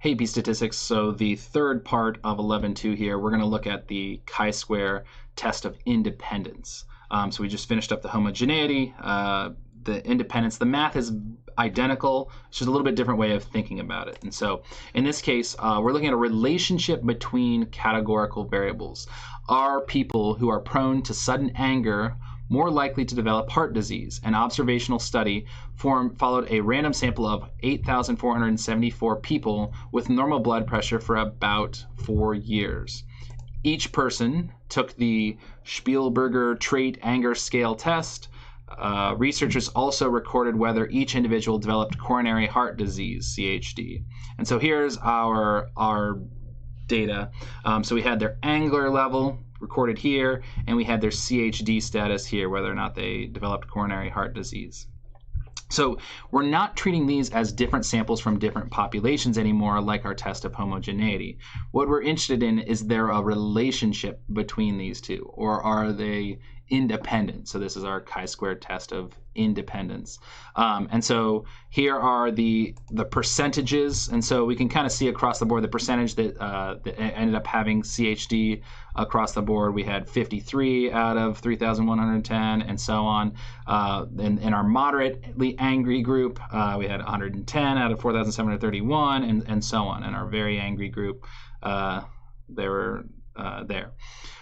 Hey, statistics. So the third part of 11.2 here, we're going to look at the chi-square test of independence. So we just finished up the homogeneity, the independence. The math is identical. It's just a little bit different way of thinking about it. And so in this case, we're looking at a relationship between categorical variables. Are people who are prone to sudden anger more likely to develop heart disease? An observational study followed a random sample of 8,474 people with normal blood pressure for about 4 years. Each person took the Spielberger Trait Anger Scale test. Researchers also recorded whether each individual developed coronary heart disease, CHD. And so here's our data. So we had their angular level recorded here, and we had their CHD status here, whether or not they developed coronary heart disease. So we're not treating these as different samples from different populations anymore, like our test of homogeneity. What we're interested in is there a relationship between these two, or are they independent? So this is our chi-square test of independence. And so here are the percentages, and so we can kind of see across the board the percentage that ended up having CHD across the board. We had 53 out of 3,110, and so on. In our moderately angry group, we had 110 out of 4,731, and so on. In our very angry group, they were there.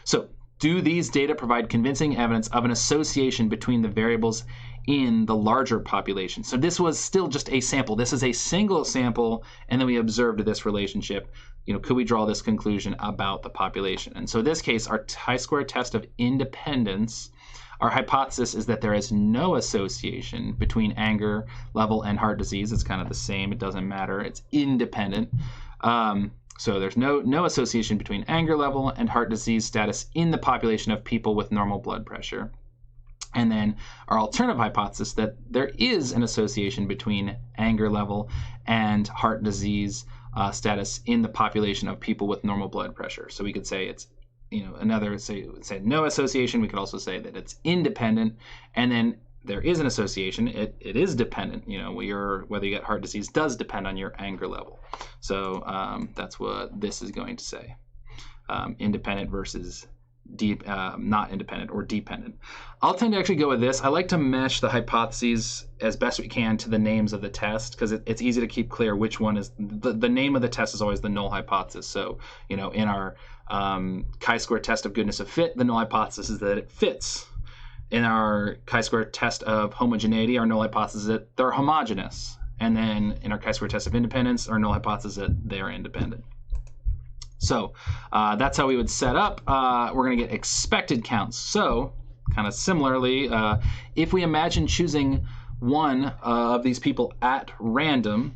So do these data provide convincing evidence of an association between the variables in the larger population? So this was still just a sample. This is a single sample, and then we observed this relationship. Could we draw this conclusion about the population? And so in this case, our chi-square test of independence, our hypothesis is that there is no association between anger level and heart disease. It's kind of the same. It doesn't matter. It's independent. So there's no association between anger level and heart disease status in the population of people with normal blood pressure. And then our alternative hypothesis that there is an association between anger level and heart disease status in the population of people with normal blood pressure. So we could say it's, say no association. We could also say that it's independent, and then there is an association. It is dependent. Whether you get heart disease does depend on your anger level. So that's what this is going to say. Independent versus not independent or dependent. I'll tend to actually go with this. I like to mesh the hypotheses as best we can to the names of the test, because it's easy to keep clear which one is the name of the test is always the null hypothesis. So in our chi-square test of goodness of fit, the null hypothesis is that it fits. In our chi-square test of homogeneity, our null hypothesis is that they're homogeneous. And then in our chi-square test of independence, our null hypothesis is that they are independent. So that's how we would set up. We're going to get expected counts. So kind of similarly, if we imagine choosing one of these people at random,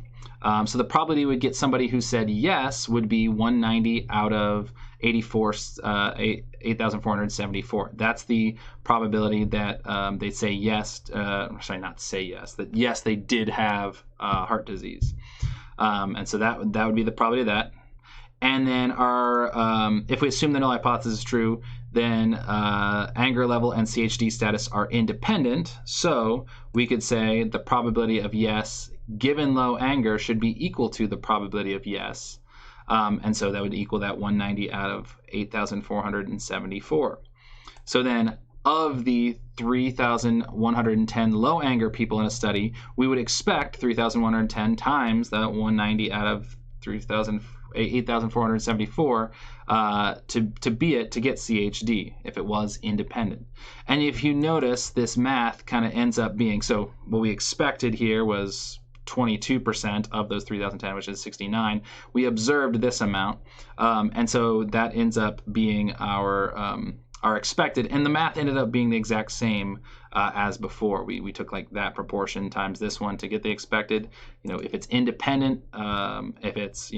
so the probability we would get somebody who said yes would be 190 out of 8,474. That's the probability that they'd say yes, not say yes, that yes, they did have heart disease. And so that would be the probability of that. And then our, if we assume the null hypothesis is true, then anger level and CHD status are independent. So we could say the probability of yes given low anger should be equal to the probability of yes. And so that would equal that 190 out of 8,474. So then of the 3,110 low anger people in a study, we would expect 3,110 times that 190 out of 8,474 to get CHD if it was independent. And if you notice, this math kind of ends up being, so what we expected here was 22% of those 3,010, which is 69. We observed this amount, and so that ends up being our expected, and the math ended up being the exact same as before. We took like that proportion times this one to get the expected. If it's independent, if it's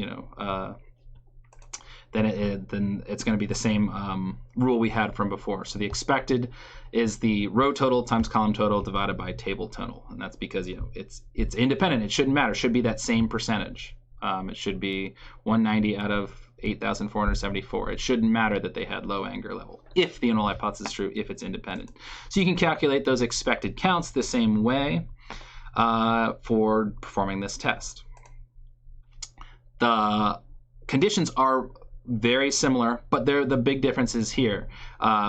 then it's going to be the same rule we had from before. So the expected is the row total times column total divided by table total, and that's because it's independent. It shouldn't matter. It should be that same percentage. It should be 190 out of 8,474. It shouldn't matter that they had low anger level if the null hypothesis is true, if it's independent. So you can calculate those expected counts the same way for performing this test. The conditions are very similar, but the big difference is here.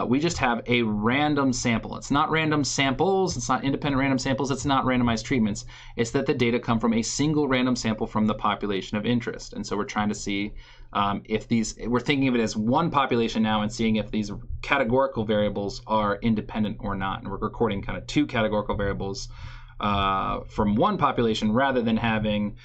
We just have a random sample. It's not random samples. It's not independent random samples. It's not randomized treatments. It's that the data come from a single random sample from the population of interest. And so we're trying to see if these, we're thinking of it as one population now and seeing if these categorical variables are independent or not. And we're recording kind of two categorical variables from one population rather than having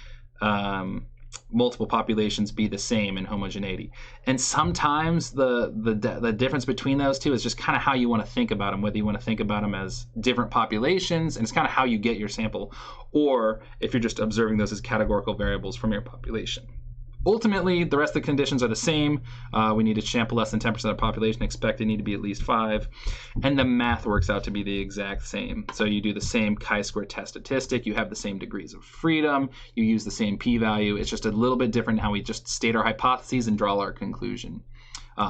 multiple populations be the same in homogeneity. And sometimes the difference between those two is just kind of how you want to think about them, whether you want to think about them as different populations, and it's kind of how you get your sample, or if you're just observing those as categorical variables from your population. Ultimately, the rest of the conditions are the same. We need to sample less than 10% of the population. Expected need to be at least 5. And the math works out to be the exact same. So you do the same chi-square test statistic. You have the same degrees of freedom. You use the same p-value. It's just a little bit different in how we just state our hypotheses and draw our conclusion.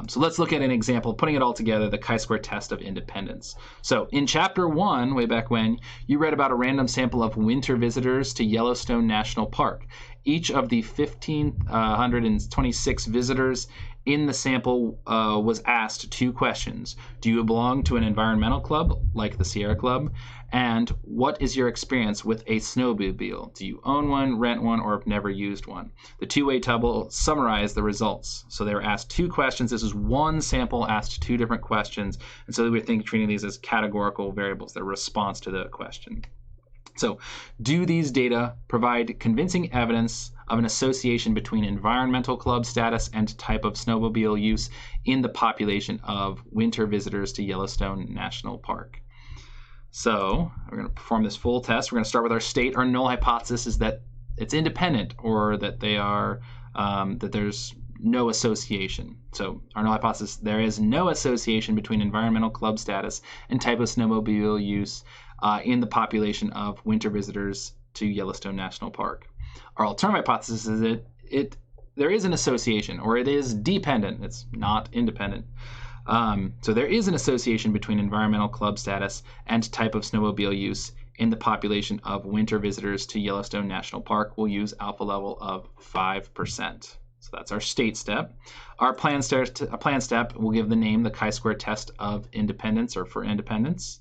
So let's look at an example, putting it all together, the chi-square test of independence. So in chapter 1, way back when, you read about a random sample of winter visitors to Yellowstone National Park. Each of the 1,526 visitors in the sample was asked 2 questions. Do you belong to an environmental club, like the Sierra Club? And what is your experience with a snowmobile? Do you own one, rent one, or have never used one? The two-way table summarized the results. So they were asked 2 questions. This is one sample asked 2 different questions. And so we're treating these as categorical variables, their response to the question. So, do these data provide convincing evidence of an association between environmental club status and type of snowmobile use in the population of winter visitors to Yellowstone National Park? So, we're going to perform this full test. We're going to start with our state. Our null hypothesis is that it's independent, or that they are that there's no association. So, our null hypothesis: there is no association between environmental club status and type of snowmobile use in the population of winter visitors to Yellowstone National Park. Our alternative hypothesis is that there is an association, or it is dependent. It's not independent. So there is an association between environmental club status and type of snowmobile use in the population of winter visitors to Yellowstone National Park. We'll use alpha level of 5%. So that's our state step. Our plan step will give the name the chi-square test of independence, or for independence.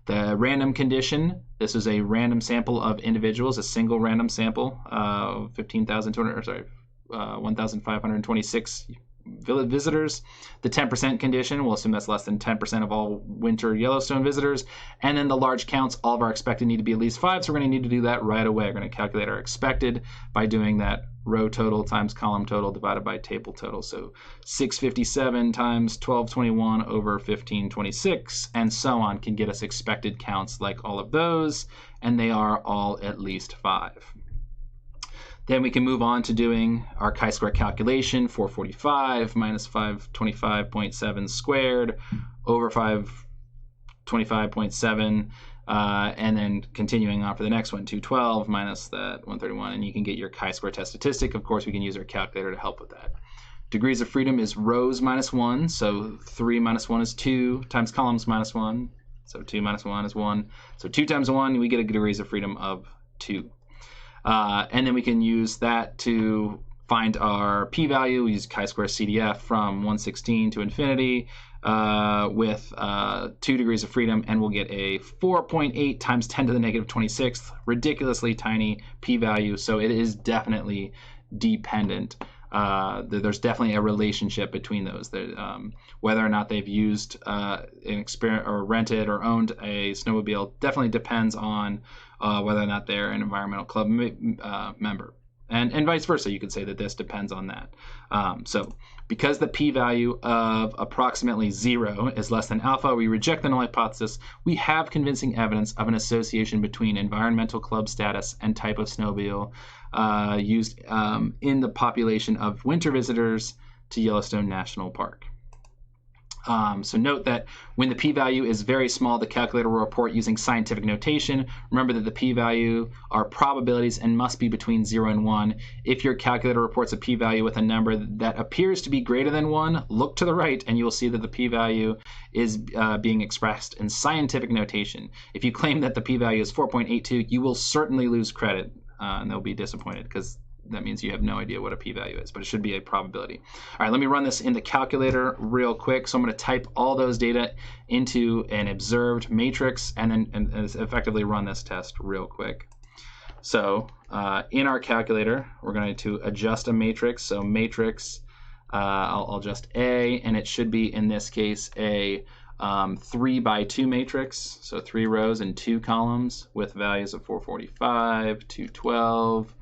The random condition, this is a random sample of individuals, a single random sample of 1,526 visitors. The 10% condition, we'll assume that's less than 10% of all winter Yellowstone visitors. And then the large counts, all of our expected need to be at least 5, so we're going to need to do that right away. We're going to calculate our expected by doing that row total times column total divided by table total. So 657 times 1221 over 1526, and so on, can get us expected counts like all of those, and they are all at least 5. Then we can move on to doing our chi-square calculation. 445 minus 525.7 squared over 525.7, and then continuing on for the next one, 212 minus that 131, and you can get your chi-square test statistic. Of course, we can use our calculator to help with that. Degrees of freedom is rows minus 1, so 3 minus 1 is 2, times columns minus 1, so 2 minus 1 is 1. So 2 times 1, we get a degrees of freedom of 2. And then we can use that to find our p-value. We use chi-square CDF from 116 to infinity with 2 degrees of freedom, and we'll get a 4.8 times 10 to the negative 26th, ridiculously tiny p-value. So it is definitely dependent. There's definitely a relationship between those. Whether or not they've used an experiment or rented or owned a snowmobile definitely depends on whether or not they're an environmental club member. And vice versa, you could say that this depends on that. So because the p-value of approximately 0 is less than alpha, we reject the null hypothesis. We have convincing evidence of an association between environmental club status and type of snowmobile used in the population of winter visitors to Yellowstone National Park. So note that when the p-value is very small, the calculator will report using scientific notation. Remember that the p-value are probabilities and must be between 0 and 1. If your calculator reports a p-value with a number that appears to be greater than 1, look to the right and you will see that the p-value is being expressed in scientific notation. If you claim that the p-value is 4.82, you will certainly lose credit and they'll be disappointed because that means you have no idea what a p-value is, but it should be a probability. All right, let me run this in the calculator real quick. So I'm going to type all those data into an observed matrix and then effectively run this test real quick. So in our calculator, we're going to adjust a matrix. So matrix, I'll adjust A, and it should be, in this case, a 3 by 2 matrix. So 3 rows and 2 columns with values of 445, 212,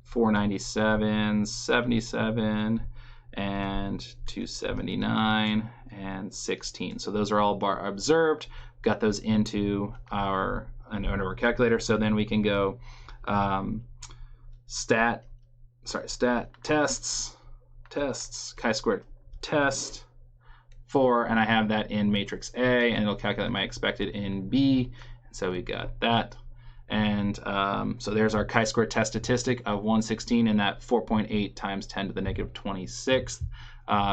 497, 77, and 279, and 16. So those are all observed. Got those into our calculator. So then we can go stat tests, chi-square test 4, and I have that in matrix A, and it'll calculate my expected in B. And so we got that. And so there's our chi-square test statistic of 116, and that 4.8 times 10 to the negative 26th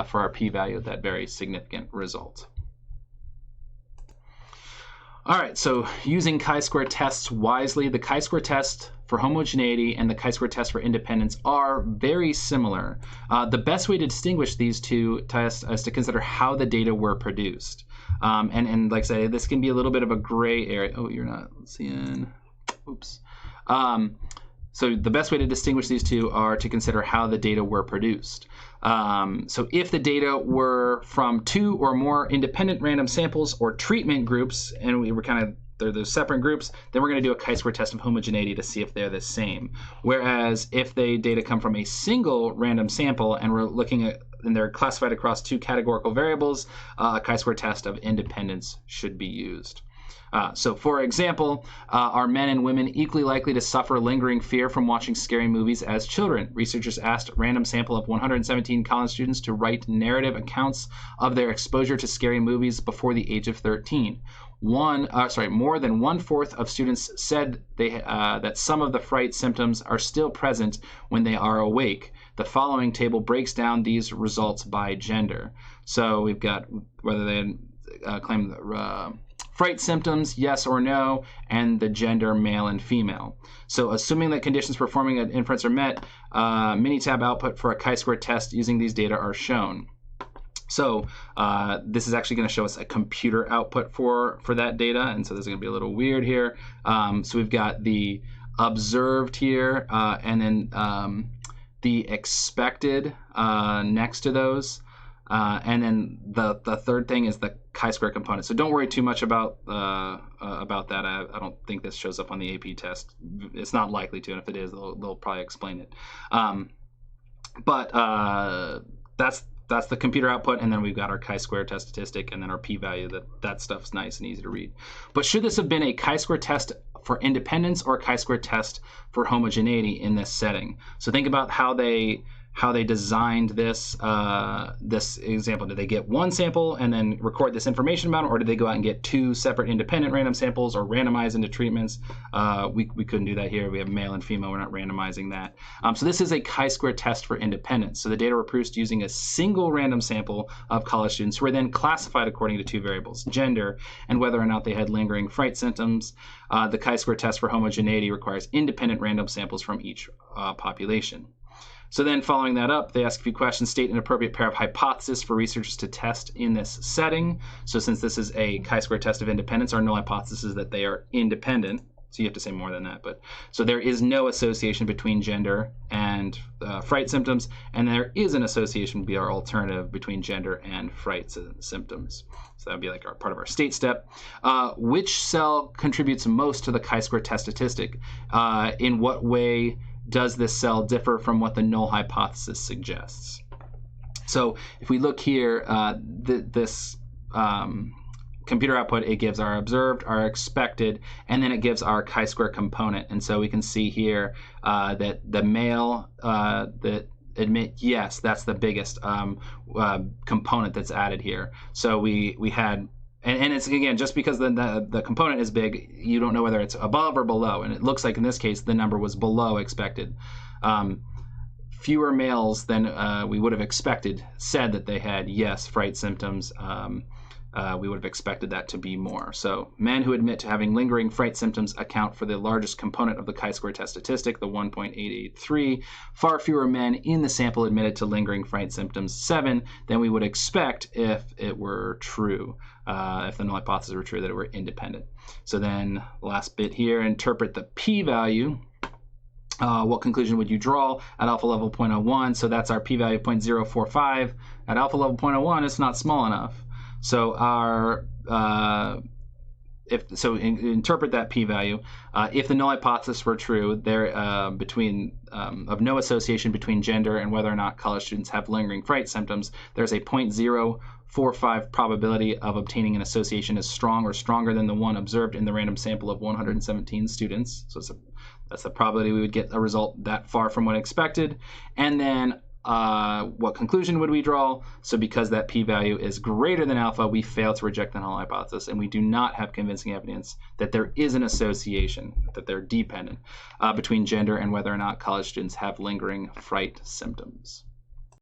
for our p-value, that very significant result. All right, so using chi-square tests wisely, the chi-square test for homogeneity and the chi-square test for independence are very similar. The best way to distinguish these two tests is to consider how the data were produced. And like I said, this can be a little bit of a gray area. Oh, you're not seeing. Oops. So the best way to distinguish these two are to consider how the data were produced. So if the data were from 2 or more independent random samples or treatment groups, and we were they're separate groups, then we're going to do a chi-square test of homogeneity to see if they're the same. Whereas if the data come from a single random sample and we're looking at, and they're classified across 2 categorical variables, a chi-square test of independence should be used. So for example, are men and women equally likely to suffer lingering fear from watching scary movies as children? Researchers asked a random sample of 117 college students to write narrative accounts of their exposure to scary movies before the age of 13. More than 1/4 of students said that some of the fright symptoms are still present when they are awake. The following table breaks down these results by gender. So we've got whether they claim fright symptoms, yes or no, and the gender, male and female. So assuming that conditions performing at inference are met, Minitab output for a chi-square test using these data are shown. So this is actually going to show us a computer output for that data, and so this is going to be a little weird here. So we've got the observed here, and then the expected next to those. And then the third thing is the chi-square component. So don't worry too much about that. I don't think this shows up on the AP test. It's not likely to, and if it is, they'll probably explain it. But that's the computer output, and then we've got our chi-square test statistic, and then our p-value. That stuff's nice and easy to read. But should this have been a chi-square test for independence or a chi-square test for homogeneity in this setting? So think about how they designed this example. Did they get one sample and then record this information about it, or did they go out and get 2 separate independent random samples or randomize into treatments? We couldn't do that here. We have male and female. We're not randomizing that. So this is a chi-square test for independence. So the data were produced using a single random sample of college students who were then classified according to 2 variables, gender and whether or not they had lingering fright symptoms. The chi-square test for homogeneity requires independent random samples from each population. So then following that up, they ask a few questions. State an appropriate pair of hypotheses for researchers to test in this setting. So since this is a chi-square test of independence, our null hypothesis is that they are independent. So you have to say more than that. But so there is no association between gender and fright symptoms, and there is an association, be our alternative, between gender and fright symptoms. So that would be like part of our state step. Which cell contributes most to the chi-square test statistic? In what way does this cell differ from what the null hypothesis suggests? So if we look here, this computer output, it gives our observed, our expected, and then it gives our chi-square component. And so we can see here that the male that admit yes, that's the biggest component that's added here. So we had, and it's, again, just because the component is big, you don't know whether it's above or below. And it looks like in this case, the number was below expected. Fewer males than we would have expected said that they had, yes, fright symptoms. we would have expected that to be more. So men who admit to having lingering fright symptoms account for the largest component of the chi-square test statistic, the 1.883. Far fewer men in the sample admitted to lingering fright symptoms, 7, than we would expect if it were true, if the null hypothesis were true, that it were independent. So then last bit here, interpret the p-value. What conclusion would you draw at alpha level 0.01? So that's our p-value 0.045. At alpha level 0.01, it's not small enough. So our interpret that p-value. If the null hypothesis were true, there of no association between gender and whether or not college students have lingering fright symptoms, there's a 0.045 probability of obtaining an association as strong or stronger than the one observed in the random sample of 117 students. So that's the probability we would get a result that far from what expected. And then what conclusion would we draw? So because that p-value is greater than alpha, we fail to reject the null hypothesis, and we do not have convincing evidence that there is an association, that they're dependent, between gender and whether or not college students have lingering fright symptoms.